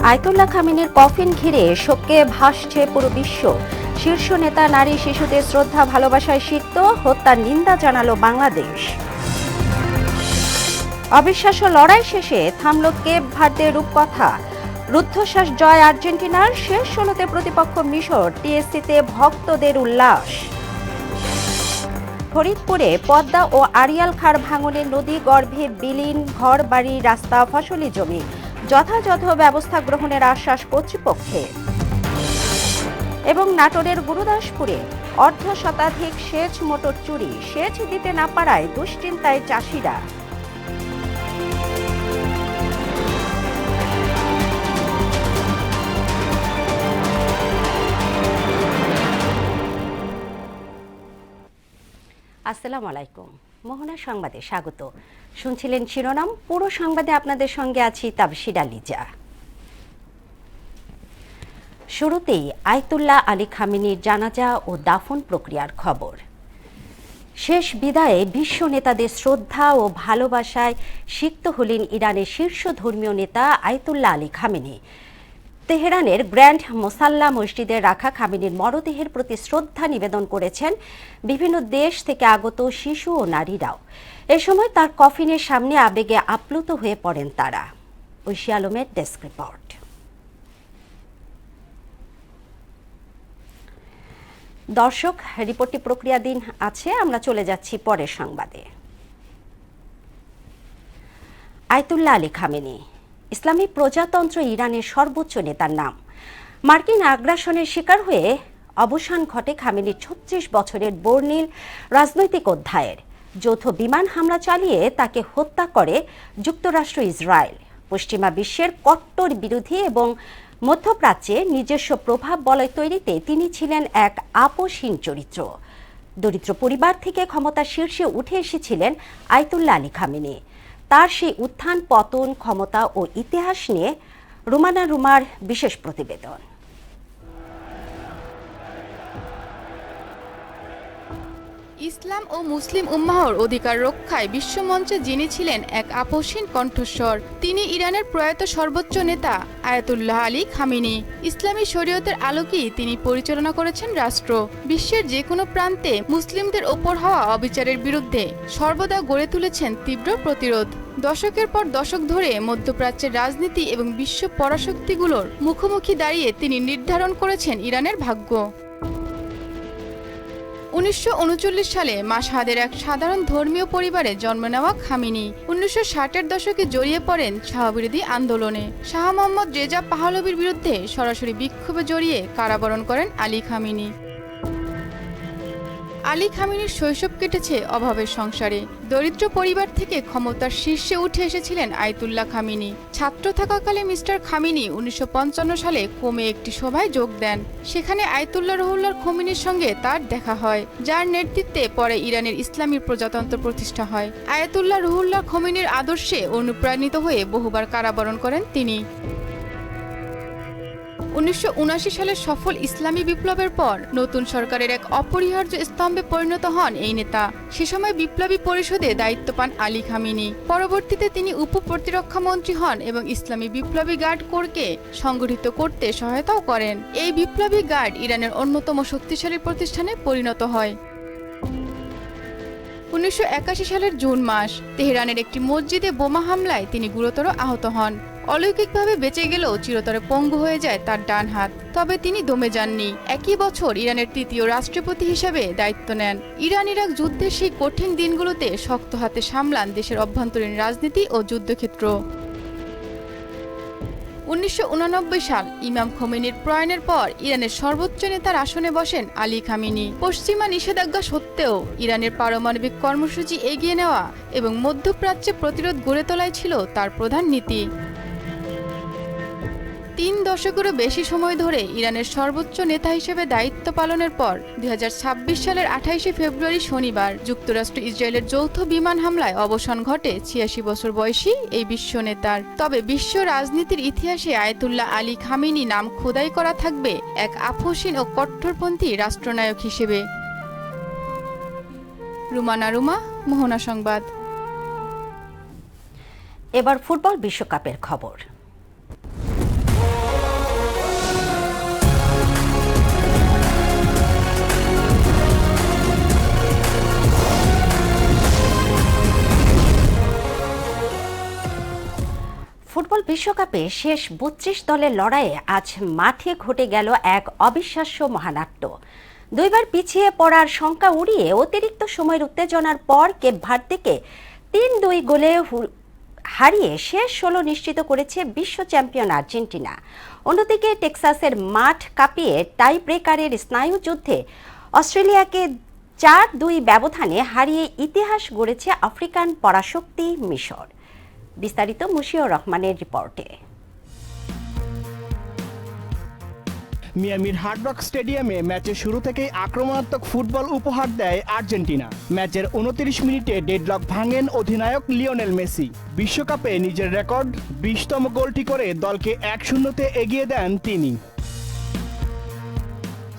Ayatollah খামেনির coffin ঘিরে শোকে ভাসছে পুরো বিশ্ব। শীর্ষ নেতা নারী শিশুদের শ্রদ্ধা ভালোবাসায় সিক্ত, হত্যার নিন্দা জানালো বাংলাদেশ। অবিশ্বাস্য লড়াই শেষে থামল কেপ ভার্দের রূপকথা। রুদ্ধশ্বাস জয় আর্জেন্টিনার, শেষ ১৬তে প্রতিপক্ষ মিশর, টিএসসিতে ভক্তদের উল্লাস। ফরিদপুরে পদ্মা ও আড়িয়াল খাড় ভাঙনে নদী গর্ভে বিলীন ঘর বাড়ি রাস্তা ফসলি জমি, যথাযথ ব্যবস্থা গ্রহণের আশ্বাস কর্তৃপক্ষের। এবং নাটোরের গুরুদাসপুরে অর্ধশতাধিক সেচ মোটর চুরি, সেচ দিতে না পারায় দুশ্চিন্তায় চাষিরা। আসসালামু আলাইকুম, মোহনা সংবাদে স্বাগত। শুনছিলেন শিরোনাম, পুরো সংবাদে আপনাদের সঙ্গে আছি তাবশিরা লিজা। শুরুতেই আয়াতুল্লাহ আলী খামেনির জানাজা ও দাফন প্রক্রিয়ার খবর। শেষ বিদায়ে বিশ্ব নেতাদের শ্রদ্ধা ও ভালোবাসায় সিক্ত হলেন ইরানের শীর্ষ ধর্মীয় নেতা আয়াতুল্লাহ আলী খামেনি। তেহরানের গ্র্যান্ড মোসাল্লা মসজিদে রাখা খামেনির মরদেহের প্রতি শ্রদ্ধা নিবেদন করেছেন বিভিন্ন দেশ থেকে আগত শিশু ও নারীরাও। এ সময় তার কফিনের সামনে আবেগে আপ্লুত হয়ে পড়েন তারা। ঐশী আলমের ডেস্ক রিপোর্ট। দর্শক, রিপোর্টটি প্রক্রিয়াধীন আছে, আমরা চলে যাচ্ছি পরের সংবাদে। আয়াতুল্লাহ আলী খামেনি ইসলামী প্রজাতন্ত্র ইরানের সর্বোচ্চ নেতার নাম। মার্কিন আগ্রাসনের শিকার হয়ে অবসান ঘটে খামেনির ৩৬ বছরের বর্ণিল রাজনৈতিক অধ্যায়ের। যৌথ বিমান হামলা চালিয়ে তাকে হত্যা করে যুক্তরাষ্ট্র ইসরায়েল। পশ্চিমা বিশ্বের কট্টর বিরোধী এবং মধ্যপ্রাচ্যে নিজস্ব প্রভাব বলয় তৈরিতে তিনি ছিলেন এক আপোষহীন চরিত্র। দরিদ্র পরিবার থেকে ক্ষমতার শীর্ষে উঠে এসেছিলেন আয়াতুল্লাহ আলী খামেনি। তার সেই উত্থান পতন, ক্ষমতা ও ইতিহাস নিয়ে রুমানা রুমার বিশেষ প্রতিবেদন। ইসলাম ও মুসলিম উম্মাহর অধিকার রক্ষায় বিশ্বমঞ্চে যিনি ছিলেন এক আপোষহীন কণ্ঠস্বর, তিনি ইরানের প্রয়াত সর্বোচ্চ নেতা আয়াতুল্লাহ আলী খামেনি। ইসলামী শরীয়তের আলোকেই তিনি পরিচালনা করেছেন রাষ্ট্র। বিশ্বের যে কোনো প্রান্তে মুসলিমদের ওপর হওয়া অবিচারের বিরুদ্ধে সর্বদা গড়ে তুলেছেন তীব্র প্রতিরোধ। দশকের পর দশক ধরে মধ্যপ্রাচ্যের রাজনীতি এবং বিশ্ব পরাশক্তিগুলোর মুখোমুখি দাঁড়িয়ে তিনি নির্ধারণ করেছেন ইরানের ভাগ্য। ১৯৩৯ সালে মাশহাদের এক সাধারণ ধর্মীয় পরিবারে জন্ম নেওয়া খামেনি ১৯৬০-এর দশকে জড়িয়ে পড়েন শাহবিরোধী আন্দোলনে। শাহ মোহাম্মদ রেজা পাহলভীর বিরুদ্ধে সরাসরি বিক্ষোভে জড়িয়ে কারাবরণ করেন আলী খামেনি। আলী খামেনির শৈশব কেটেছে অভাবের সংসারে। দরিদ্র পরিবার থেকে ক্ষমতার শীর্ষে উঠে এসেছিলেন আয়াতুল্লাহ খামেনি। ছাত্র থাকাকালে মিস্টার খামেনি ১৯৫৫ সালে কোমে একটি সভায় যোগ দেন। সেখানে আয়াতুল্লাহ রুহুল্লাহ খোমেনির সঙ্গে তার দেখা হয়, যার নেতৃত্বে পরে ইরানের ইসলামী প্রজাতন্ত্র প্রতিষ্ঠা হয়। আয়াতুল্লাহ রুহুল্লাহ খোমেনির আদর্শে অনুপ্রাণিত হয়ে বহুবার কারাবরণ করেন তিনি। ১৯৭৯ সালের সফল ইসলামী বিপ্লবের পর নতুন সরকারের এক অপরিহার্য স্তম্ভে পরিণত হন এই নেতা। সে সময় বিপ্লবী পরিষদে দায়িত্ব পান আলী খামেনি। পরবর্তীতে তিনি উপ-প্রতিরক্ষা মন্ত্রী হন এবং ইসলামী বিপ্লবী গার্ড কোরকে সংগঠিত করতে সহায়তাও করেন। এই বিপ্লবী গার্ড ইরানের অন্যতম শক্তিশালী প্রতিষ্ঠানে পরিণত হয়। ১৯৮১ সালের জুন মাস তেহরানের একটি মসজিদে বোমা হামলায় তিনি গুরুতর আহত হন। অলৌকিকভাবে বেঁচে গেলেও চিরতরে পঙ্গু হয়ে যায় তার ডান হাত। তবে তিনি দমে যাননি। একই বছর ইরানের তৃতীয় রাষ্ট্রপতি হিসেবে দায়িত্ব নেন। ইরান ইরাক যুদ্ধের সেই কঠিন দিনগুলোতে শক্ত হাতে সামলান দেশের অভ্যন্তরীণ রাজনীতি ও যুদ্ধক্ষেত্র। ১৯৮৯ সাল ইমাম খোমেনির প্রয়াণের পর ইরানের সর্বোচ্চ নেতার আসনে বসেন আলী খামেনি। পশ্চিমা নিষেধাজ্ঞা সত্ত্বেও ইরানের পারমাণবিক কর্মসূচি এগিয়ে নেওয়া এবং মধ্যপ্রাচ্যে প্রতিরোধ গড়ে তোলাই ছিল তার প্রধান নীতি। ৩ দশকেরও বেশি সময় ধরে ইরানের সর্বোচ্চ নেতা হিসেবে দায়িত্ব পালনের পর ২০২৬ সালের ২৮ ফেব্রুয়ারি শনিবার যুক্তরাষ্ট্র ইসরায়েলের যৌথ বিমান হামলায় অবসান ঘটে ৮৬ বছর বয়সী এই বিশ্ব নেতার। তবে বিশ্ব রাজনীতির ইতিহাসে আয়াতুল্লাহ আলী খামেনি নাম খোদাই করা থাকবে এক আপোষহীন ও কট্টরপন্থী রাষ্ট্রনায়ক হিসেবে। রুমানা রুমা, মোহনা সংবাদ। এবার ফুটবল বিশ্বকাপের খবর। ফুটবল বিশ্বকাপে শেষ ৩২ দলের লড়াইয়ে আজ মাঠে ঘটে গেল এক অবিশ্বাস্য মহানাট্য। দুইবার পিছিয়ে পড়ার শঙ্কা উড়িয়ে অতিরিক্ত সময়ের উত্তেজনার পর কেপ ভার্দেকে ৩-২ গোলে হারিয়ে শেষ ১৬ নিশ্চিত করেছে বিশ্ব চ্যাম্পিয়ন আর্জেন্টিনা। অন্যদিকে টেক্সাসের মাঠ কাঁপিয়ে টাই ব্রেকারের স্নায়ুযুদ্ধে অস্ট্রেলিয়াকে ৪-২ ব্যবধানে হারিয়ে ইতিহাস গড়েছে আফ্রিকান পরাশক্তি মিশর। বিস্তারিত মুশিউর রহমানের রিপোর্টে। মিয়ামির হার্ড রক স্টেডিয়ামে ম্যাচের শুরু থেকেই আক্রমণাত্মক ফুটবল উপহার দেয় আর্জেন্টিনা। ম্যাচের ২৯ মিনিটে ডেডলক ভাঙেন অধিনায়ক লিওনেল মেসি। বিশ্বকাপে নিজের রেকর্ড ২০তম গোলটি করে দলকে ১-০তে এগিয়ে দেন তিনি।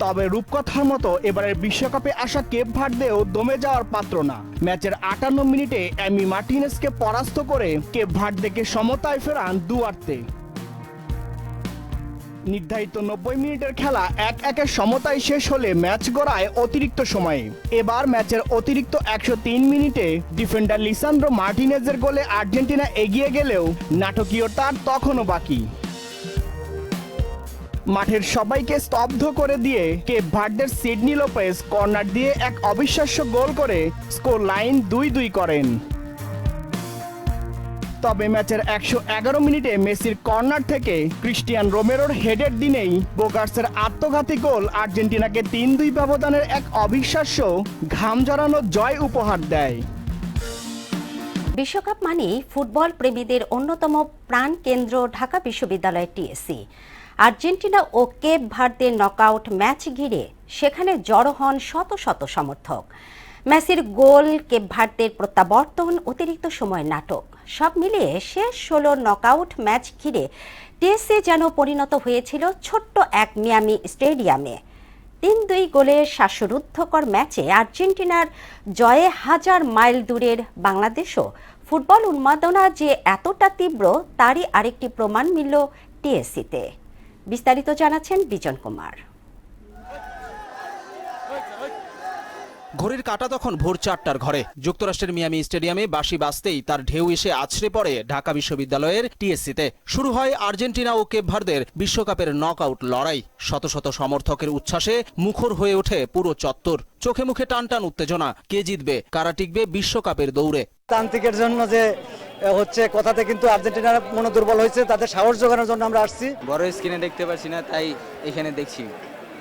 তবে রূপকথার মতো এবারের বিশ্বকাপে আসা কেপ ভার্দেও দমে যাওয়ার পাত্র না। ম্যাচের ৫৮ মিনিটে এমি মার্টিনেজকে পরাস্ত করে কেপ ভার্দেকে সমতায় ফেরান দুয়ার্তে। নির্ধারিত ৯০ মিনিটের খেলা ১-১ সমতায় শেষ হলে ম্যাচ গড়ায় অতিরিক্ত সময়ে। এবার ম্যাচের অতিরিক্ত ১০৩ মিনিটে ডিফেন্ডার লিসান্দ্রো মার্টিনেজের গোলে আর্জেন্টিনা এগিয়ে গেলেও নাটকীয়তার তখনও বাকি। মাঠের সবাইকে স্তব্ধ করে দিয়ে কেপ ভার্দের সিডনি লোপেজ কর্নার দিয়ে এক অবিশ্বাস্য গোল করে স্কোর লাইন ২-২ করেন। তবে ম্যাচের ১১১ মিনিটে মেসির কর্নার থেকে ক্রিস্টিয়ান রোমেরোর হেডের দিনেই বোগার্সের আত্মঘাতী গোল আর্জেন্টিনাকে ৩-২ ব্যবধানের এক অবিশ্বাস্য ঘাম জড়ানো জয় উপহার দেয়। বিশ্বকাপ মানেই ফুটবল প্রেমীদের অন্যতম প্রাণকেন্দ্র ঢাকা বিশ্ববিদ্যালয়ের টিএসসি। আর্জেন্টিনা ও কেপ ভার্দের নকআউট ম্যাচ ঘিরে সেখানে জড়ো হন শত শত সমর্থক। মেসির গোল, কেপ ভার্দের প্রত্যাবর্তন, অতিরিক্ত সময়ের নাটক সব মিলিয়ে শেষ ১৬ নকআউট ম্যাচ ঘিরে টিএসসি যেন পরিণত হয়েছিল ছোট্ট এক মিয়ামি স্টেডিয়ামে। ৩-২ গোলের শ্বাসরুদ্ধকর ম্যাচে আর্জেন্টিনার জয়ে হাজার মাইল দূরের বাংলাদেশও ফুটবল উন্মাদনা যে এতটা তীব্র তারই আরেকটি প্রমাণ মিলল টিএসসিতে। বিস্তারিত জানাচ্ছেন বিজন কুমার। ঘড়ির কাঁটা তখন ভোর ৪টার ঘরে। যুক্তরাষ্ট্রের মিয়ামি স্টেডিয়ামে বাঁশি বাজতেই তার ঢেউ এসে আছড়ে পড়ে ঢাকা বিশ্ববিদ্যালয়ের টিএসসিতে। শুরু হয় আর্জেন্টিনা ও কেপ ভার্দের বিশ্বকাপের নকআউট লড়াই। শত শত সমর্থকের উচ্ছ্বাসে মুখর হয়ে ওঠে পুরো চত্বর। চোখে মুখে টানটান উত্তেজনা। কে জিতবে, কারা টিকবে বিশ্বকাপের দৌড়ে। তান্ত্রিকের জন্য যে হচ্ছে কথাতে কিন্তু আর্জেন্টিনার মনে দুর্বল হয়েছে, তাদের সাহস জোগানোর জন্য আমরা আসছি। বড় স্ক্রিনে দেখতে পাচ্ছি না, তাই এখানে দেখছি।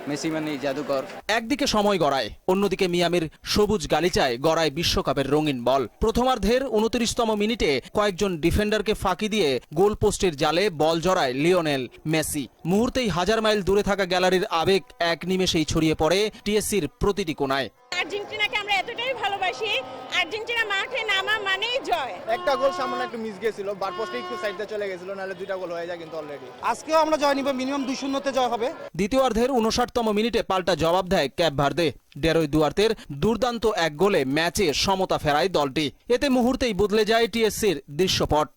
মেসি মানে জাদুকর। একদিকে সময় গড়ায়, অন্যদিকে মিয়ামির সবুজ গালিচায় গড়ায় বিশ্বকাপের রঙিন বল। প্রথমার্ধের ২৯তম মিনিটে কয়েকজন ডিফেন্ডারকে ফাঁকি দিয়ে গোল পোস্টের জালে বল জড়ায় লিওনেল মেসি। মুহূর্তেই হাজার মাইল দূরে থাকা গ্যালারির আবেগ এক নিমেষেই ছড়িয়ে পড়ে টিএসসির প্রতিটি কোণায়। আর্জেন্টিনাকে আমরা এতটাই ভালোবাসি, আর্জেন্টিনা মাঠে নামা মানেই জয়। একটা গোল সামনে একটু মিস গিয়েছিল, বার পোস্টে একটু সাইডে চলে গেছিল, নাহলে দুইটা গোল হয়ে যায় কিন্তু অলরেডি। আজকেও আমরা জয় নিব, মিনিমাম ২-০তে জয় হবে। দ্বিতীয়ার্ধের ৫৯তম মিনিটে পাল্টা জবাব দেয় ক্যাপ ভার্দে। ডেরোই দুয়ার্তের দুর্দান্ত এক গোলে ম্যাচে সমতা ফেরায় দলটি। এতে মুহূর্তেই বদলে যায় টিএসসির দৃশ্যপট।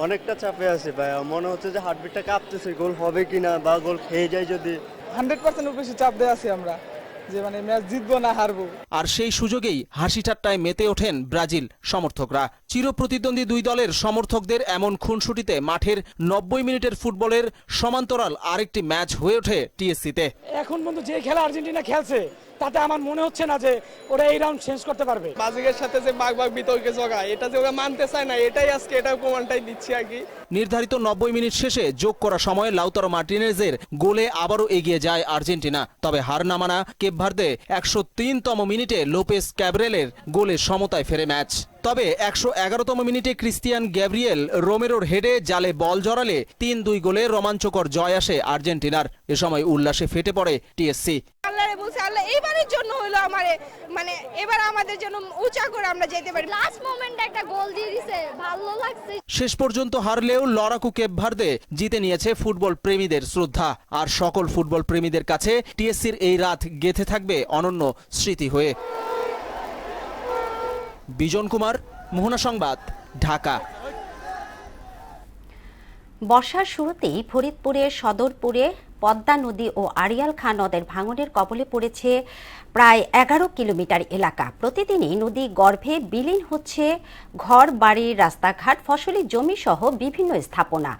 অনেকটা চাপে আছে ভাই, মনে হচ্ছে যে হার্টবিটটা কাঁপতেছে, গোল হবে কিনা বা গোল খেয়ে যায় যদি। 100% বেশি চাপ দিয়ে আছি আমরা যে মানে ম্যাচ জিতবো না হারবো। আর সেই সুযোগেই হাসি ঠাট্টায় মেতে ওঠেন ব্রাজিল সমর্থকরা। চিরপ্রতিদ্বন্দ্বী দুই দলের সমর্থকদের এমন খুনসুটিতে মাঠের ৯০ মিনিটের ফুটবলের সমান্তরাল আরেকটি ম্যাচ হয়ে ওঠে টিএসসিতে। এখন পর্যন্ত যে খেলা আর্জেন্টিনা খেলছে তাতে আমার মনে হচ্ছে না যে ওরা এই রাউন্ড চেঞ্জ করতে পারবে। ব্রাজিলের সাথে যে বাঘ বিতর্কে জগায়, এটা যে ওরা মানতে চায় না, এটাই আজকে এটা প্রমাণটাই দিচ্ছি আর কি। নির্ধারিত ৯০ মিনিট শেষে যোগ করা সময়ে লাউতারো মার্টিনেজের গোলে আবারও এগিয়ে যায় আর্জেন্টিনা। তবে হার না মানা কেপ ভার্দে ১০৩তম মিনিটে লোপেস ক্যাব্রেলের গোলে সমতায় ফেরে ম্যাচ। তবে ১১১তম মিনিটে ক্রিস্টিয়ান গ্যাব্রিয়েল রোমেরোর হেডে জালে বল জড়ালে ৩-২ গোলে রোমাঞ্চকর জয় আসে আর্জেন্টিনার। এ সময় উল্লাসে ফেটে পড়ে টিএসসি। আল্লাহরে বলছে, আল্লাহ এবারের জন্য হলো আমারে, মানে এবার আমাদের জন্য উঁচা করে আমরা যেতে পারি। লাস্ট মোমেন্টে একটা গোল দিয়ে দিয়েছে, ভালো লাগছে। শেষ পর্যন্ত হারলেও লড়াকু কেপ ভার্দে জিতে নিয়েছে ফুটবল প্রেমীদের শ্রদ্ধা। আর সকল ফুটবল প্রেমীদের কাছে টিএসসির এই রাত গেঁথে থাকবে অনন্য স্মৃতি হয়ে। বিজন কুমার, মোহনা সংবাদ, ঢাকা। বর্ষার শুরুতেই ফরিদপুরের সদরপুরে পদ্মা নদী ও আড়িয়াল খাঁ নদের ভাঙনের কবলে পড়েছে প্রায় ১১ কিলোমিটার এলাকা। প্রতিদিনই নদী গর্ভে বিলীন হচ্ছে ঘর বাড়ি, রাস্তাঘাট, ফসলি জমি সহ বিভিন্ন স্থাপনা।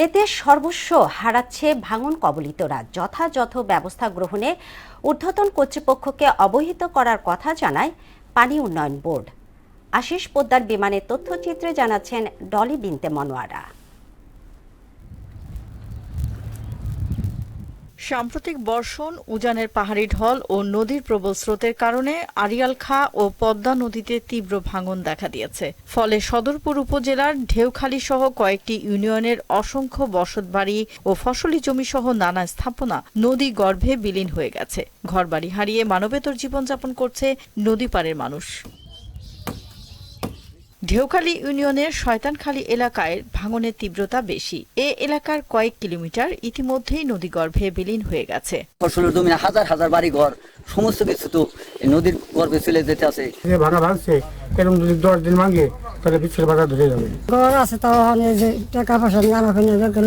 এতে সর্বস্ব হারাচ্ছে ভাঙন কবলিতরা। যথাযথ ব্যবস্থা গ্রহণে ঊর্ধ্বতন কর্তৃপক্ষকে অবহিত করার কথা জানায় পানি উন্নয়ন বোর্ড। আশিস পোদ্দার বিমানের তথ্যচিত্রে জানাচ্ছেন ডলি বিনতে মনোয়ারা। সাম্প্রতিক বর্ষণ, উজানের পাহাড়ি ঢল ও নদীর প্রবল স্রোতের কারণে আড়িয়াল খাঁ ও পদ্মা নদীতে তীব্র ভাঙন দেখা দিয়েছে। ফলে সদরপুর উপজেলার ঢেউখালী সহ কয়েকটি ইউনিয়নের অসংখ্য বসতবাড়ি ও ফসলি জমি সহ নানা স্থাপনা নদী গর্ভে বিলীন হয়ে গেছে। ঘরবাড়ি হারিয়ে মানবেতর জীবনযাপন করছে নদী পাড়ের মানুষ। ঢেউখালী ইউনিয়নের শয়তানখালী এলাকায় ভাঙনের তীব্রতা বেশি। এ এলাকার কয়েক কিলোমিটার ইতিমধ্যেই নদীগর্ভে বিলীন হয়ে গেছে। ফসলের জমি হাজার হাজার বাড়ি ঘর সমস্ত কিছু তো নদীর গর্ভে চলে যেতে আছে। ভাঙা ভাঙছে, এরকম যদি 10 দিন ভাঙে তাহলে পিছের ভাঙা ধরে যাবে। ঘর আছে তাও যে টাকা পয়সা জানা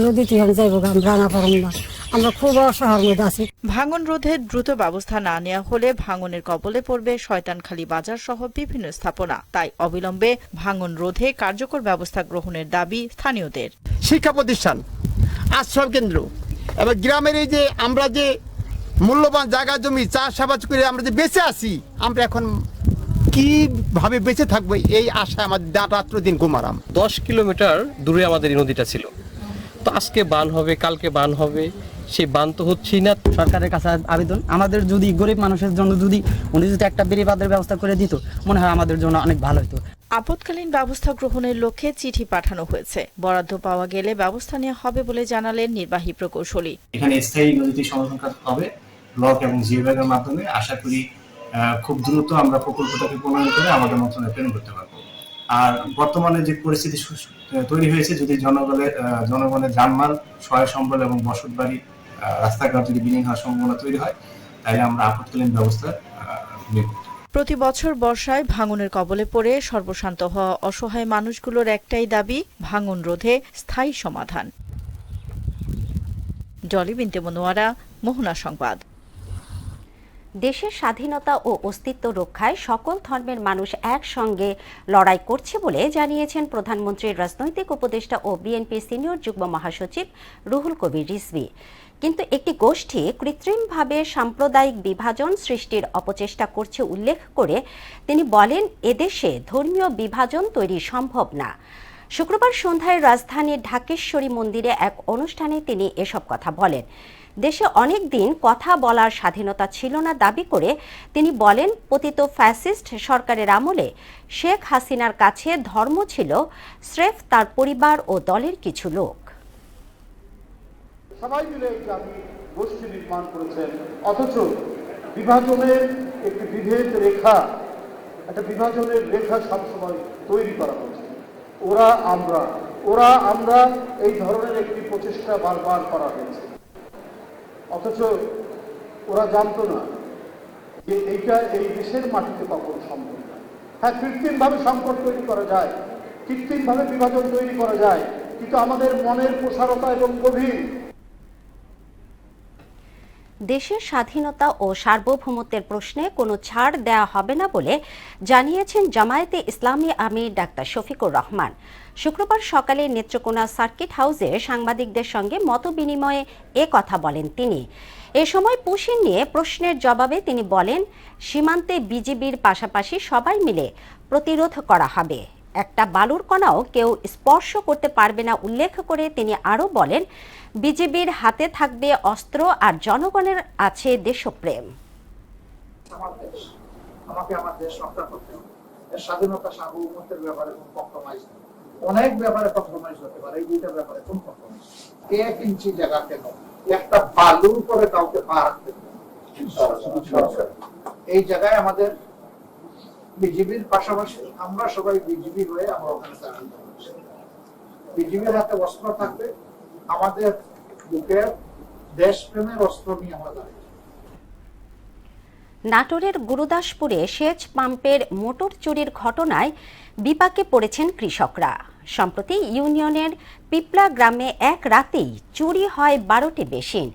নদীতে যাইব, জানা পারব না। আমরা খুব অসহায়ের মধ্যে আছি। ভাঙন রোধে দ্রুত ব্যবস্থা না নেওয়া হলে ভাঙনের কবলে পড়বে শয়তানখালী বাজার সহ বিভিন্ন স্থাপনা। তাই অবিলম্বে ভাঙন রোধে কার্যকর ব্যবস্থা গ্রহণের দাবি স্থানীয়দের। শিক্ষা প্রতিষ্ঠান, আশ্রয় কেন্দ্র এবং গ্রামের এই যে আমরা যে মূল্যবান জায়গা জমি চাষাবাদ করে আমরা যে বেঁচে আছি, আমরা এখন কিভাবে বেঁচে থাকবো এই আশায় আমাদের রাত্র দিন ঘুমারাম। 10 কিলোমিটার দূরে আমাদের এই নদীটা ছিল, তো আজকে বান হবে, কালকে বান হবে, সেই বান তো হচ্ছেই না। সরকারের কাছে আবেদন, আমাদের যদি গরিব মানুষের জন্য উনি যদি একটা বেড়িবাঁধের ব্যবস্থা করে দিত, মনে হয় আমাদের জন্য অনেক ভালো হতো। আপৎকালীন ব্যবস্থা গ্রহণের লক্ষ্যে চিঠি পাঠানো হয়েছে। বরাদ্দ পাওয়া গেলে ব্যবস্থা নেওয়া হবে বলে জানালেন নির্বাহী প্রকৌশলী। এখানে স্থায়ী নদীটি সংরক্ষণ হবে ব্লক এবং জিওব্যাগের মাধ্যমে। আশা করি খুব দ্রুত আমরা প্রকল্পটাকে প্রণয়ন করে আমাদের মন্ত্রণালয়ে প্রেরণ করতে পারবো। আর বর্তমানে যে পরিস্থিতি তৈরি হয়েছে, যদি জনগণের জানমাল, সহায় সম্বল এবং বসতবাড়ি, রাস্তাঘাট যদি বিলীন হওয়ার সম্ভাবনা তৈরি হয়, তাহলে আমরা আপৎকালীন ব্যবস্থা নেব। প্রতি বছর বর্ষায় ভাঙনের কবলে পড়ে সর্বশান্ত হওয়া অসহায় মানুষগুলোর একটাই দাবি, ভাঙন রোধে স্থায়ী সমাধান। ডলি বিনতে মনোয়ারা, মোহনা সংবাদ। দেশের স্বাধীনতা ও অস্তিত্ব রক্ষায় সকল ধর্মের মানুষ একসঙ্গে লড়াই করছে বলে জানিয়েছেন প্রধানমন্ত্রীর রাজনৈতিক উপদেষ্টা ও বিএনপি সিনিয়র যুগ্ম মহাসচিব রুহুল কবির রিজভী। কিন্তু একটি গোষ্ঠী কৃত্রিমভাবে সাম্প্রদায়িক বিভাজন সৃষ্টির অপচেষ্টা করছে উল্লেখ করে তিনি বলেন, এদেশে ধর্মীয় বিভাজন তৈরি সম্ভব না। শুক্রবার সন্ধ্যায় রাজধানীর ঢাকেশ্বরী মন্দিরে এক অনুষ্ঠানে তিনি এসব কথা বলেন। দেশে অনেক দিন কথা বলার স্বাধীনতা ছিল না দাবি করে তিনি বলেন, পতিত ফ্যাসিস্ট সরকারের আমলে শেখ হাসিনার কাছে ধর্ম ছিল স্রেফ তার পরিবার ও দলের কিছু লোক। সবাই মিলে এই জাতি গোষ্ঠী নির্মাণ করেছেন, অথচ বিভাজনের একটি বিভেদ রেখা, একটা বিভাজনের রেখা সবসময় তৈরি করা হয়েছে। ওরা আমরা এই ধরনের একটি প্রচেষ্টা বারবার করা হয়েছে, অথচ ওরা জানতো না যে এইটা এই দেশের মাটিতে কখনো সম্ভব না। হ্যাঁ, কৃত্রিমভাবে সংকট তৈরি করা যায়, কৃত্রিমভাবে বিভাজন তৈরি করা যায়, কিন্তু আমাদের মনের প্রসারতা এবং গভীর। দেশের স্বাধীনতা ও সার্বভৌমত্বের প্রশ্নে কোনো ছাড় দেওয়া হবে না বলে জানিয়েছেন জামায়াতে ইসলামী আমির ডাক্তার শফিকুর রহমান। শুক্রবার সকালে নেত্রকোনা সার্কিট হাউসে সাংবাদিকদের সঙ্গে মতবিনিময়ে এ কথা বলেন তিনি। এ সময় পুশিন নিয়ে প্রশ্নের জবাবে তিনি বলেন, সীমান্তে বিজিবির পাশাপাশি সবাই মিলে প্রতিরোধ করা হবে, একটা বালুর কণাও কেউ স্পর্শ করতে পারবে না উল্লেখ করে তিনি আরও বলেন, বিজিবির হাতে থাকবে অস্ত্র আর জনগণের আছে দেশপ্রেম। আমাকে আমার দেশ রক্ষা করতে হবে, স্বাধীনতা সার্বভৌমত্বের ব্যাপারে কোনো কম্প্রোমাইজ নেই। অনেক ব্যাপারে কম্প্রোমাইজ হতে পারে, এই দুইটা ব্যাপারে কোন কম্প্রোমাইজ? 1 ইঞ্চি জায়গা কেন একটা বালুর উপরে কাউকে পা রাখতে এই জায়গায় আমাদের বিজিবির পাশাপাশি আমরা সবাই বিজিবি হয়ে আমরা ওখানে দাঁড়াতে পারছি। বিজিবির হাতে অস্ত্র থাকবে, আমাদের বুকের দেশপ্রেমের অস্ত্র নিয়ে আমরা দাঁড়াই। নাটোরের গুরুদাসপুরে সেচ পাম্পের মোটর চুরির ঘটনায় বিপাকে পড়েছেন কৃষকরা। সম্প্রতি ইউনিয়নের পিপলা গ্রামে এক রাতেই চুরি হয় 12টি মেশিন,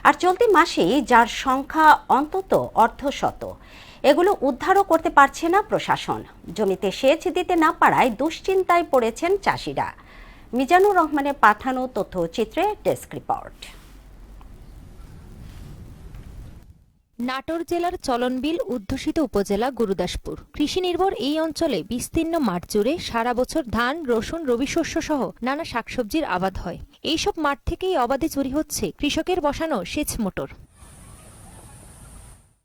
আর চলতি মাসেই যার সংখ্যা অন্তত অর্ধশত। এগুলো উদ্ধারও করতে পারছে না প্রশাসন। জমিতে সেচ দিতে না পারায় দুশ্চিন্তায় পড়েছেন চাষিরা। মিজানুর রহমানের পাঠানো তথ্যচিত্রে ডেস্ক রিপোর্ট। নাটোর জেলার চলনবিল অধ্যুষিত উপজেলা গুরুদাসপুর। কৃষি নির্ভর এই অঞ্চলে বিস্তীর্ণ মাঠ জুড়ে সারা বছর ধান, রসুন, রবি শস্য সহ নানা শাকসবজির আবাদ হয়। এইসব মাঠ থেকেই অবাধে চুরি হচ্ছে কৃষকের বসানো সেচ মোটর।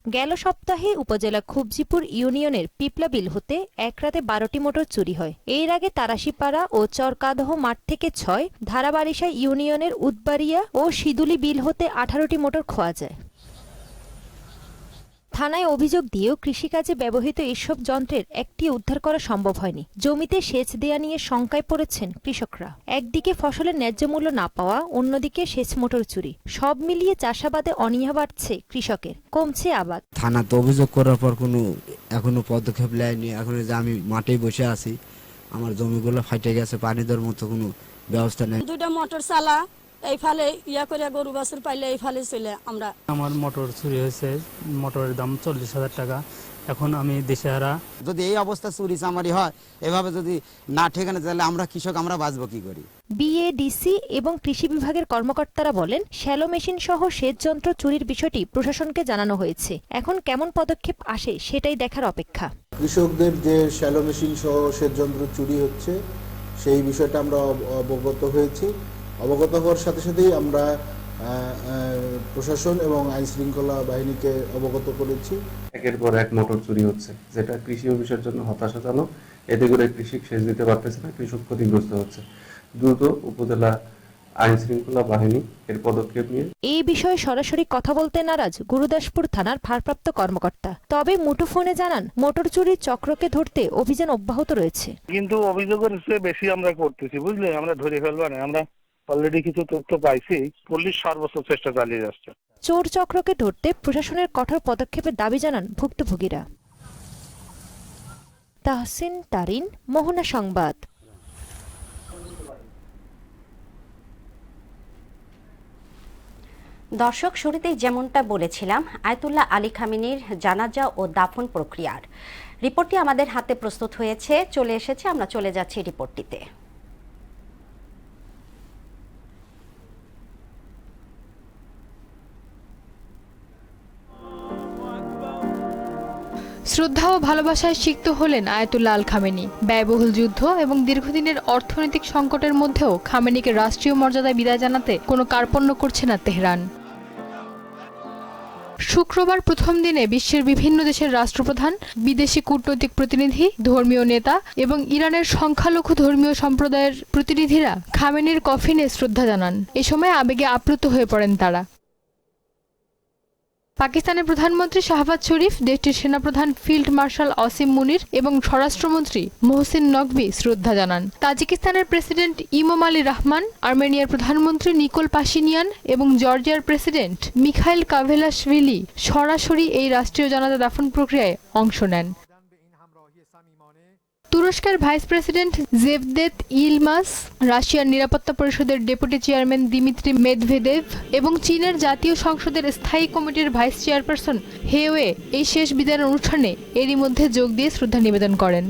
গেল সপ্তাহে উপজেলা খুবজিপুর ইউনিয়নের পিপলা বিল হতে এক রাতে 12টি মোটর চুরি হয়। এর আগে তারাশিপাড়া ও চরকাদহ মাঠ থেকে 6, ধারাবারিশা ইউনিয়নের উদবাড়িয়া ও সিদুলি বিল হতে 18টি মোটর খোয়া যায়। থানায় অভিযোগ দিয়েও কৃষিকাজে ব্যবহৃত এসব যন্ত্রের একটি উদ্ধার করা সম্ভব হয়নি। জমিতে সেচ দেয়া নিয়ে শঙ্কায় পড়েছেন কৃষকরা। একদিকে ফসলের ন্যায্য মূল্য না পাওয়া, অন্যদিকে সেচ মোটর চুরি। সব মিলিয়ে চাষাবাদে অনীহা বাড়ছে কৃষকের, কমছে আবাদ। থানাতে অভিযোগ করার পর এখনো পদক্ষেপ নেয়নি। এখন যে আমি মাঠেই বসে আছি, আমার জমিগুলো ফাটে গেছে, পানি দেওয়ার মতো কোনো ব্যবস্থা নেই। 2টা মোটর চালা এই ফালে করে গরু বাছুর পাইলে এই ফালে চলে আমরা। আমার মোটর চুরি হয়েছে, মোটরের দাম 40,000 টাকা। এখন আমি দিশেহারা। যদি এই অবস্থা চুরি চামারি হয়, এভাবে যদি না ঠেকানো, তাহলে আমরা কৃষক আমরা বাঁচবো কি করি? বিএডিসি এবং কৃষি বিভাগের কর্মকর্তারা বলেন, শ্যালো মেশিন সহ সেচ যন্ত্র চুরির বিষয়টি প্রশাসনকে জানানো হয়েছে। এখন কেমন পদক্ষেপ আসে সেটাই দেখার অপেক্ষা। কৃষকদের যে শ্যালো মেশিন সহ সেচ যন্ত্র চুরি হচ্ছে, সেই বিষয়টা আমরা অবগত হয়েছি। অবগত হওয়ার সাথে সাথেই আমরা প্রশাসন এবং আইন শৃঙ্খলা বাহিনীকে অবগত করেছি। একের পর এক মোটর চুরি হচ্ছে, যেটা কৃষি অফিসের জন্য হতাশাজনক। এতে করে কৃষক সেচ দিতে পারতেছে না, কৃষক ক্ষতিগ্রস্ত হচ্ছে। দ্রুত উপজেলা আইন শৃঙ্খলা বাহিনী এর পদক্ষেপ নিয়ে এই বিষয়ে সরাসরি কথা বলতে নারাজ গুরুদাসপুর থানার ভারপ্রাপ্ত কর্মকর্তা। তবে মুঠোফোনে জানান, মোটর চুরির চক্রকে ধরতে অভিযান অব্যাহত রয়েছে। কিন্তু অভিযোগের চেয়ে বেশি আমরা করতেছি, বুঝলে, আমরা ধরে ফেলবো না। আমরা অলরেডি কিছু তথ্য পাইছি, পুলিশ সর্বোচ্চ চেষ্টা চালিয়ে যাচ্ছে। চোর চক্রকে ধরতে প্রশাসনের কঠোর পদক্ষেপের দাবি জানান ভুক্তভোগীরা। তাহসিন তারিন, মোহনা সংবাদ। দর্শক, শুরুতেই যেমনটা বলেছিলাম, আয়াতুল্লাহ আলী খামেনির জানাজা ও দাফন প্রক্রিয়ার রিপোর্টটি আমাদের হাতে প্রস্তুত হয়েছে, চলে এসেছে। আমরা চলে যাচ্ছি রিপোর্টটিতে। শ্রদ্ধা ও ভালোবাসায় সিক্ত হলেন আয়াতুল্লাহ আল খামেনি। ব্যয়বহুল যুদ্ধ এবং দীর্ঘদিনের অর্থনৈতিক সংকটের মধ্যেও খামেনিকে রাষ্ট্রীয় মর্যাদায় বিদায় জানাতে কোনো কার্পণ্য করছে না তেহরান। শুক্রবার প্রথম দিনে বিশ্বের বিভিন্ন দেশের রাষ্ট্রপ্রধান, বিদেশি কূটনৈতিক প্রতিনিধি, ধর্মীয় নেতা এবং ইরানের সংখ্যালঘু ধর্মীয় সম্প্রদায়ের প্রতিনিধিরা খামেনির কফিনে শ্রদ্ধা জানান। এ সময় আবেগে আপ্লুত হয়ে পড়েন তারা। পাকিস্তানের প্রধানমন্ত্রী শাহবাজ শরীফ, দেশটির সেনাপ্রধান ফিল্ড মার্শাল আসিম মুনির এবং স্বরাষ্ট্রমন্ত্রী মোহসিন নকভি শ্রদ্ধা জানান। তাজিকিস্তানের প্রেসিডেন্ট ইমোমালি রহমান, আর্মেনিয়ার প্রধানমন্ত্রী নিকোল পাশিনিয়ান এবং জর্জিয়ার প্রেসিডেন্ট মিখাইল কাভেলাশভিলি সরাসরি এই রাষ্ট্রীয় জানাজা দাফন প্রক্রিয়ায় অংশ নেন। তুরস্কের ভাইস প্রেসিডেন্ট জেভদেত ইলমাস, রাশিয়ার নিরাপত্তা পরিষদের ডেপুটি চেয়ারম্যান দিমিত্রি মেদভেদেভ এবং চীনের জাতীয় সংসদের স্থায়ী কমিটির ভাইস চেয়ারপারসন হেওয়ে এই শেষ বিদায়ের অনুষ্ঠানে এরই মধ্যে যোগ দিয়ে শ্রদ্ধা নিবেদন করেন।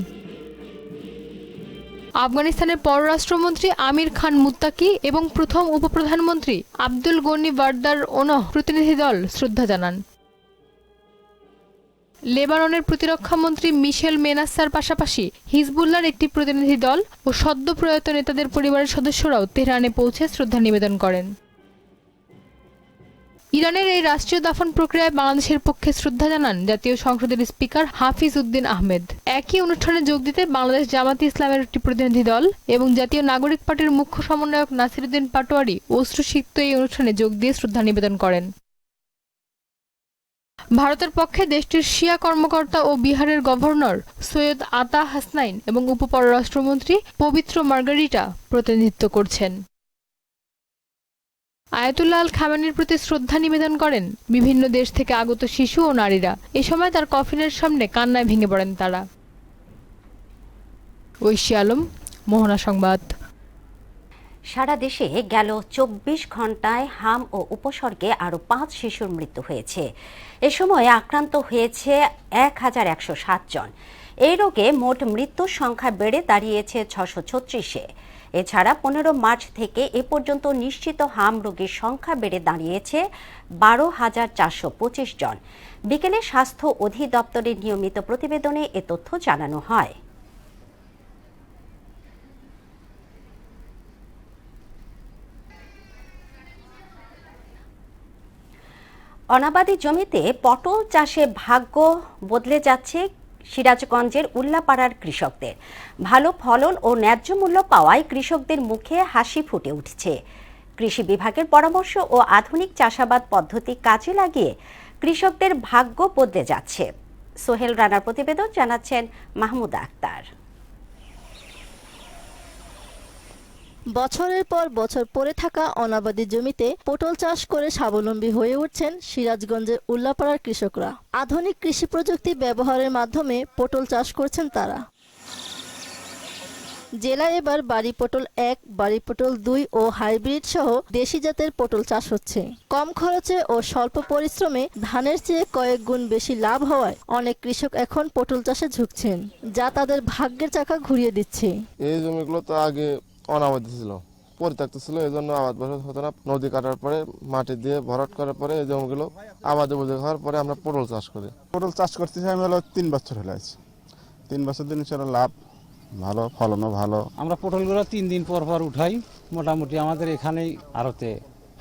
আফগানিস্তানের পররাষ্ট্রমন্ত্রী আমির খান মুত্তাকি এবং প্রথম উপপ্রধানমন্ত্রী আব্দুল গনি বারদার ওনহ প্রতিনিধি দল শ্রদ্ধা জানান। লেবাননের প্রতিরক্ষা মন্ত্রী মিশেল মেনাসার পাশাপাশি হিজবুল্লাহর একটি প্রতিনিধি দল ও সদ্য প্রয়াত নেতাদের পরিবারের সদস্যরাও তেহরানে পৌঁছে শ্রদ্ধা নিবেদন করেন। ইরানের এই রাষ্ট্রীয় দাফন প্রক্রিয়ায় বাংলাদেশের পক্ষে শ্রদ্ধা জানান জাতীয় সংসদের স্পিকার হাফিজ উদ্দিন আহমেদ। একই অনুষ্ঠানে যোগ দিতে বাংলাদেশ জামাতে ইসলামের একটি প্রতিনিধি দল এবং জাতীয় নাগরিক পার্টির মুখ্য সমন্বয়ক নাসিরউদ্দিন পাটোয়ারি অশ্রুসিক্ত এই অনুষ্ঠানে যোগ দিয়ে শ্রদ্ধা নিবেদন করেন। ভারতের পক্ষে দেশটির শিয়া কর্মকর্তা ও বিহারের গভর্নর সৈয়দ আতা হাসনাইন এবং উপপররাষ্ট্রমন্ত্রী পবিত্র মার্গারিটা প্রতিনিধিত্ব করছেন। আয়াতুল্লাহ আল খামেনির প্রতি শ্রদ্ধা নিবেদন করেন বিভিন্ন দেশ থেকে আগত শিশু ও নারীরা। এ সময় তার কফিনের সামনে কান্নায় ভেঙে পড়েন তারা। ঐশী আলম, মোহনা সংবাদ। সারা দেশে গেল 24 ঘন্টায় হাম ও উপসর্গে আরও 5 শিশুর মৃত্যু হয়েছে। এ সময় আক্রান্ত হয়েছে 1107 জন। এই রোগে মোট মৃত্যুর সংখ্যা বেড়ে দাঁড়িয়েছে 636-এ। এছাড়া 15 মার্চ থেকে এ পর্যন্ত নিশ্চিত হাম রোগীর সংখ্যা বেড়ে দাঁড়িয়েছে 12,425 জন। বিকেলে স্বাস্থ্য অধিদপ্তরের নিয়মিত প্রতিবেদনে এ তথ্য জানানো হয়। অনাবাদি জমিতে পটল চাষে ভাগ্য বদলে যাচ্ছে সিরাজগঞ্জের উল্লাপাড়ার কৃষকদের। ভালো ফলন ও ন্যায্য মূল্য পাওয়ায় কৃষকদের মুখে হাসি ফুটে উঠছে। কৃষি বিভাগের পরামর্শ ও আধুনিক চাষাবাদ পদ্ধতি কাজে লাগিয়ে কৃষকদের ভাগ্য বদলে যাচ্ছে। সোহেল রানার প্রতিবেদন জানাচ্ছেন মাহমুদা আক্তার। বছরের পর বছর পড়ে থাকা অনাবাদি জমিতে পটল চাষ করে স্বাবলম্বী হয়ে উঠছেন সিরাজগঞ্জের উল্লাপাড়ার কৃষকরা। আধুনিক কৃষি প্রযুক্তি ব্যবহারের মাধ্যমে পটল চাষ করছেন তারা। জেলায় এবার বাড়ি পটল 1, বাড়ি পটল 2 ও হাইব্রিড সহ দেশি জাতের পটল চাষ হচ্ছে। কম খরচে ও স্বল্প পরিশ্রমে ধানের চেয়ে কয়েক গুণ বেশি লাভ হওয়ায় অনেক কৃষক এখন পটল চাষে ঝুঁকছেন, যা তাদের ভাগ্যের চাকা ঘুরিয়ে দিচ্ছে। এই জমিগুলো তো আগে অনাবাদি ছিল, পরিত্যক্ত ছিল, এই জন্য আবাদ বসাতে হতো না। নদী কাটার পরে মাটি দিয়ে ভরাট করার পরে এই জমিগুলো আবাদে বুঝে খাওয়ার পরে আমরা পটল চাষ করি। পটল চাষ করতেছি আমি হলো 3 বছর হলে আছে। 3 বছর দিন ইনশাআল্লাহ লাভ ভালো, ফলনও ভালো। আমরা পটলগুলো 3 দিন পর পর উঠাই। মোটামুটি আমাদের এখানেই আড়তে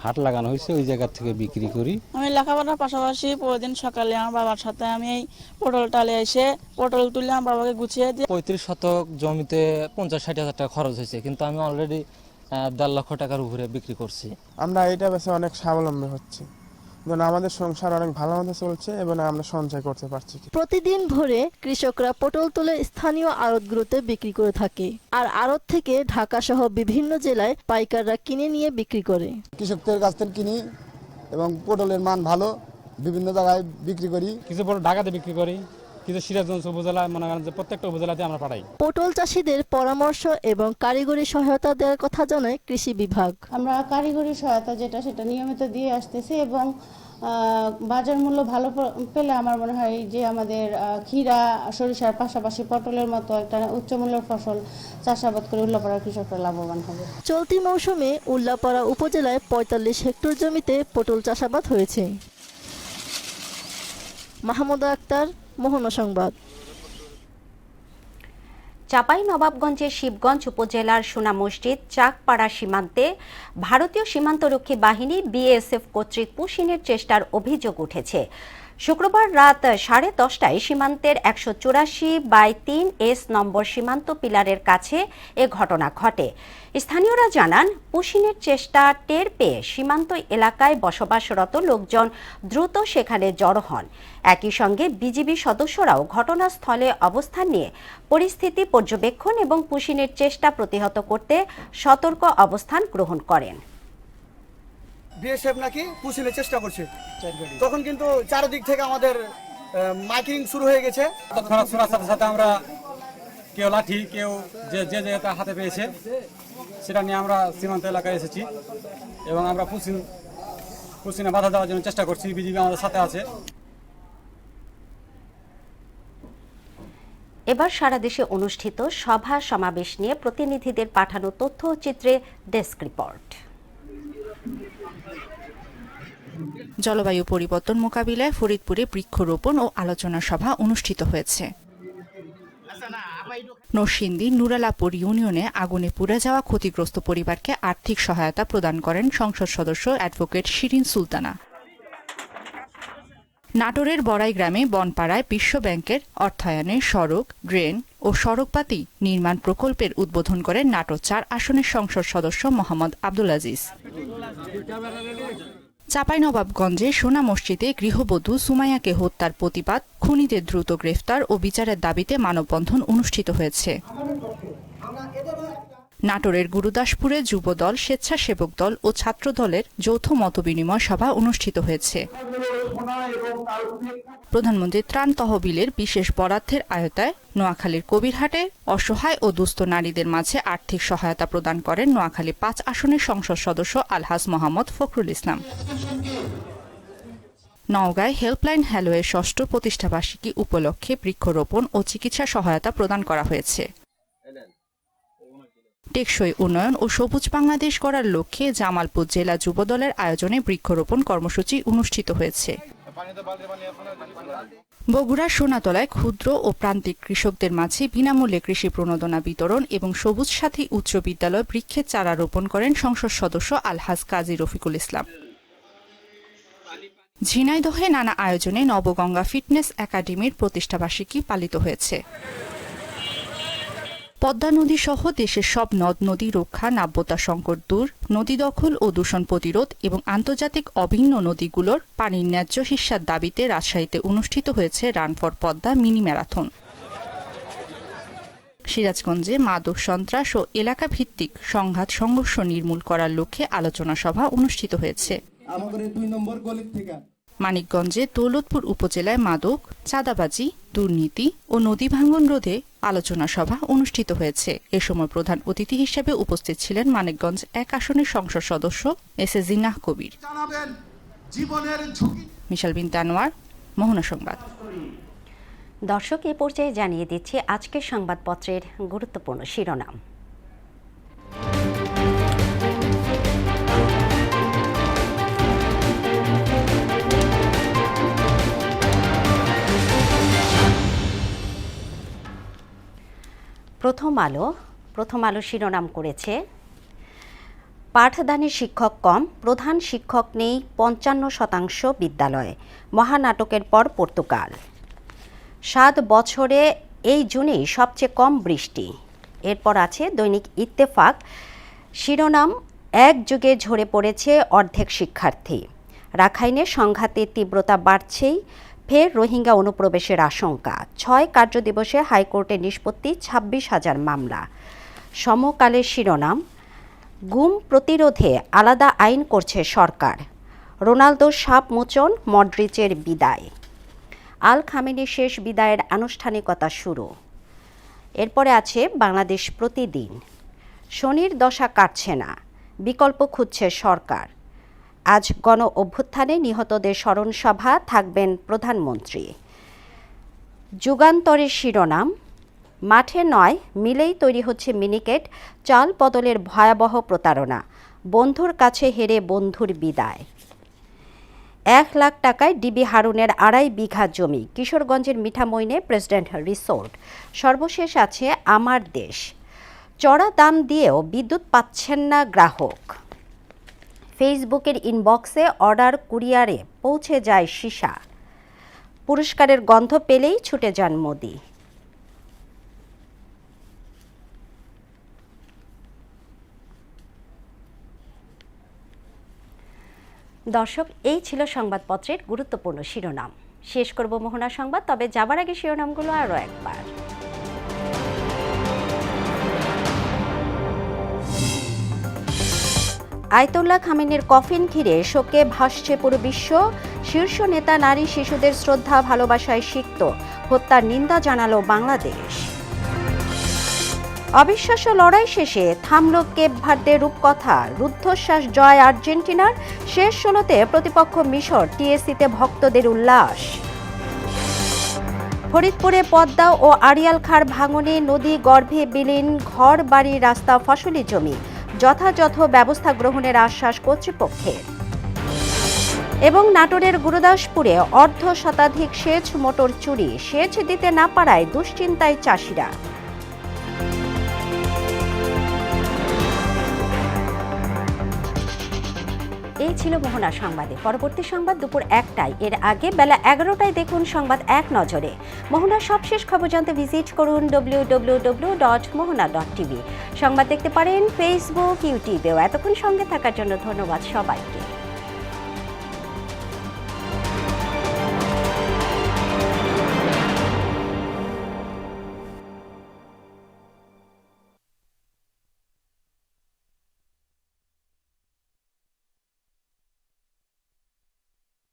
হাট লাগানো হয়েছে, ওই জায়গা থেকে বিক্রি করি। আমি লেখাপড়ার পাশাপাশি প্রতিদিন সকালে আমার বাবার সাথে আমি এই পটল টালে এসে পটল তুলে আমার বাবাকে গুছিয়ে দিই। 35 শতক জমিতে 50-60 হাজার টাকা খরচ হয়েছে, কিন্তু আমি অলরেডি 1.5 লক্ষ টাকার উপরে বিক্রি করছি। আমরা এটা বেশি অনেক স্বাবলম্বী হচ্ছি, আমাদের সংসার অনেক ভালো মতো চলছে এবং আমরা সঞ্চয় করতে পারছি। প্রতিদিন ভোরে কৃষকরা পটল তুলে স্থানীয় আড়তগুলোতে বিক্রি করে থাকে, আর আড়ত থেকে ঢাকা সহ বিভিন্ন জেলায় পাইকাররা কিনে নিয়ে বিক্রি করে। কৃষকদের কাছ থেকে কিনি এবং পটলের মান ভালো, বিভিন্ন জায়গায় বিক্রি করি। কিছু পটল ঢাকাতে বিক্রি করি, কিছু সিরাজগঞ্জ উপজেলা, মনে করেন যে প্রত্যেকটা উপজেলাতে আমরা পাঠাই। পটল চাষীদের পরামর্শ এবং কারিগরি সহায়তা দেওয়ার কথা জানায় কৃষি বিভাগ। আমরা কারিগরি সহায়তা সেটা নিয়মিত দিয়ে আসতেছি এবং বাজার মূল্য ভালো পেলে আমার মনে হয় যে আমাদের ক্ষীরা, সরিষার পাশাপাশি পটলের মতো একটা উচ্চমূল্যের ফসল চাষাবাদ করে উল্লাপাড়ার কৃষকরা লাভবান হবে। চলতি মৌসুমে উল্লাপাড়া উপজেলায় 45 হেক্টর জমিতে পটল চাষাবাদ হয়েছে। মাহমুদা আক্তার, মোহনা সংবাদ। চাঁপাইনবাবগঞ্জের শিবগঞ্জ উপজেলার সোনা মসজিদ চাকপাড়া সীমান্তে ভারতীয় সীমান্তরক্ষী বাহিনী বিএসএফ কর্তৃক পুশিনের চেষ্টার অভিযোগ উঠেছে। শুক্রবার রাত 10:30টায় সীমান্তের 184/3S নম্বর সীমান্ত পিলারের কাছে এ ঘটনা ঘটে। স্থানীয়রা জানান, পুশিনের চেষ্টা টের পেয়ে সীমান্ত এলাকায় বসবাসরত লোকজন দ্রুত সেখানে জড়ো হন। একই সঙ্গে বিজিবি সদস্যরাও ঘটনাস্থলে অবস্থান নিয়ে পরিস্থিতি পর্যবেক্ষণ এবং পুশিনের চেষ্টা প্রতিহত করতে সতর্ক অবস্থান গ্রহণ করেন। বিএসএফ নাকি পুশিনের চেষ্টা করছে, তখন কিন্তু চারদিক থেকে আমাদের মাইকিং শুরু হয়ে গেছে। তৎক্ষণাৎ শোনার সাথে সাথে আমরা কেউ লাঠি, কেউ যে হাতে পেয়েছে সেটা নিয়ে আমরা সীমান্ত এলাকায় এসেছি এবং আমরা পুশিনে বাধা দেওয়ার জন্য চেষ্টা করছি। বিজিবি আমাদের সাথে আছে। এবার সারা দেশে অনুষ্ঠিত সভা সমাবেশ নিয়ে প্রতিনিধিদের পাঠানো তথ্য ও চিত্রে ডেস্ক রিপোর্ট। জলবায়ু পরিবর্তন মোকাবিলায় ফরিদপুরে বৃক্ষরোপণ ও আলোচনা সভা অনুষ্ঠিত হয়েছে। নরসিংদীর নুরালাপুর ইউনিয়নে আগুনে পুড়ে যাওয়া ক্ষতিগ্রস্ত পরিবারকে আর্থিক সহায়তা প্রদান করেন সংসদ সদস্য অ্যাডভোকেট শিরিন সুলতানা। নাটোরের বড়াই গ্রামে বনপাড়ায় বিশ্ব ব্যাংকের অর্থায়নে সড়ক, ড্রেন ও সড়কপাতি নির্মাণ প্রকল্পের উদ্বোধন করেন নাটোর 4 আসনের সংসদ সদস্য মোহাম্মদ আব্দুল আজিজ। চাঁপাইনবাবগঞ্জে সোনা মসজিদে গৃহবধূ সুমাইয়াকে হত্যার প্রতিবাদ, খুনিদের দ্রুত গ্রেফতার ও বিচারের দাবিতে মানববন্ধন অনুষ্ঠিত হয়েছে। নাটোরের গুরুদাসপুরে যুবদল, স্বেচ্ছাসেবক দল ও ছাত্র দলের যৌথ মতবিনিময় সভা অনুষ্ঠিত হয়েছে। প্রধানমন্ত্রী ত্রাণ তহবিলের বিশেষ বরাদ্দের আওতায় নোয়াখালীর কবিরহাটে অসহায় ও দুস্থ নারীদের মাঝে আর্থিক সহায়তা প্রদান করেন নোয়াখালী 5 আসনের সংসদ সদস্য আলহাজ মোহাম্মদ ফখরুল ইসলাম। নওগাঁয় হেল্পলাইন হ্যালোয়ের ৬ষ্ঠ প্রতিষ্ঠাবার্ষিকী উপলক্ষে বৃক্ষরোপণ ও চিকিৎসা সহায়তা প্রদান করা হয়েছে। টেকসই উন্নয়ন ও সবুজ বাংলাদেশ গড়ার লক্ষ্যে জামালপুর জেলা যুবদলের আয়োজনে বৃক্ষরোপণ কর্মসূচি অনুষ্ঠিত হয়েছে। বগুড়ার সোনাতলায় ক্ষুদ্র ও প্রান্তিক কৃষকদের মাঝে বিনামূল্যে কৃষি প্রণোদনা বিতরণ এবং সবুজ সাথী উচ্চ বিদ্যালয় বৃক্ষের চারা রোপণ করেন সংসদ সদস্য আলহাজ কাজী রফিকুল ইসলাম। ঝিনাইদহে নানা আয়োজনে নবগঙ্গা ফিটনেস একাডেমির প্রতিষ্ঠাবার্ষিকী পালিত হয়েছে। পদ্মা নদী সহ দেশের সব নদ নদী রক্ষা, নাব্যতা সংকট দূর, নদী দখল ও দূষণ প্রতিরোধ এবং আন্তর্জাতিক অভিন্ন নদীগুলোর পানির ন্যায্য হিস্যার দাবিতে রাজশাহীতে অনুষ্ঠিত হয়েছে run for Padma mini marathon. সিরাজগঞ্জে মাদক সন্ত্রাস ও এলাকা ভিত্তিক সংঘাত সংঘর্ষ নির্মূল করার লক্ষ্যে আলোচনা সভা অনুষ্ঠিত হয়েছে। মানিকগঞ্জে দৌলতপুর উপজেলায় মাদক, চাঁদাবাজি, দুর্নীতি ও নদী ভাঙন রোধে আলোচনা সভা অনুষ্ঠিত হয়েছে। এ সময় প্রধান অতিথি হিসেবে উপস্থিত ছিলেন মানিকগঞ্জ ১ আসনের সংসদ সদস্য এস এ জিন্নাহ কবির। মিশাল বিনতে আনোয়ার, মোহনা সংবাদ। দর্শক, এ পর্যায়ে জানিয়ে দিচ্ছি আজকের সংবাদপত্রের গুরুত্বপূর্ণ শিরোনাম। প্রথম আলো শিরোনাম করেছে, পাঠদানে শিক্ষক কম, প্রধান শিক্ষক নেই ৫৫% বিদ্যালয়ে, মহানাটকের পর পর্তুগাল। ৭ বছরে এই জুনেই সবচেয়ে কম বৃষ্টি। এরপর আছে দৈনিক ইত্তেফাক শিরোনাম, এক যুগে ঝরে পড়েছে অর্ধেক শিক্ষার্থী। রাখাইনে সংঘাতের তীব্রতা বাড়ছেই, ফের রোহিঙ্গা অনুপ্রবেশের আশঙ্কা। ৬ কার্যদিবসে হাইকোর্টের নিষ্পত্তি ২৬,০০০ মামলা। সমকালের শিরোনাম, গুম প্রতিরোধে আলাদা আইন করছে সরকার। রোনালদোর সাপ মোচন, মডরিচের বিদায়। আল খামেনির শেষ বিদায়ের আনুষ্ঠানিকতা শুরু। এরপরে আছে বাংলাদেশ প্রতিদিন। শনির দশা কাটছে না, বিকল্প খুঁজছে সরকার। আজ গণ অভ্যুত্থানে নিহতদের স্মরণ সভা, থাকবেন প্রধানমন্ত্রী। যুগান্তরের শিরোনাম, মাঠে নয় মিলেই তৈরি হচ্ছে মিনিকেট, চাল বদলের ভয়াবহ প্রতারণা, বন্ধুর কাছে হেরে বন্ধুর বিদায়। ১ লাখ টাকায় ডিবি হারুনের ২.৫ বিঘা জমি, কিশোরগঞ্জের মিঠামইনে প্রেসিডেন্ট রিসোর্ট। সর্বশেষ আছে আমার দেশ, চড়া দাম দিয়েও বিদ্যুৎ পাচ্ছেন না গ্রাহক। ফেসবুকের ইনবক্সে অর্ডার কুরিয়ারে পৌঁছে যায় সীসা। পুরস্কারের গন্ধ পেলেই ছুটে যান মোদি। দর্শক, এই ছিল সংবাদপত্রের গুরুত্বপূর্ণ শিরোনাম। শেষ করব মোহনা সংবাদ, তবে যাবার আগে শিরোনামগুলো আরও একবার। আয়াতুল্লাহ খামেনির কফিন ঘিরে শোকে ভাসছে পুরো বিশ্ব। শীর্ষ নেতা নারী শিশুদের শ্রদ্ধা ভালোবাসায় সিক্ত, হত্যার নিন্দা জানালো বাংলাদেশ। অবিশ্বাস্য লড়াই শেষে থামল কেপ ভার্দের রূপকথা, রুদ্ধশ্বাস জয় আর্জেন্টিনার। শেষ ১৬তে প্রতিপক্ষ মিশর, টিএসসিতে ভক্তদের উল্লাস। ফরিদপুরে পদ্মা ও আড়িয়াল খাঁড় ভাঙনে নদী গর্ভে বিলীন ঘর বাড়ি রাস্তা ফসলি জমি, যথাযথ ব্যবস্থা গ্রহণের আশ্বাস কর্তৃপক্ষের। এবং নাটোরের গুরুদাসপুরে অর্ধশতাধিক সেচ মোটর চুরি, সেচ দিতে না পারায় দুশ্চিন্তায় চাষিরা। এই ছিল মোহনা সংবাদে। পরবর্তী সংবাদ দুপুর ১টায়। এর আগে বেলা ১১টায় দেখুন সংবাদ এক নজরে। মোহনার সবশেষ খবর জানতে ভিজিট করুন www.mohana.tv। সংবাদ দেখতে পারেন ফেসবুক, ইউটিউবেও। এতক্ষণ সঙ্গে থাকার জন্য ধন্যবাদ সবাইকে।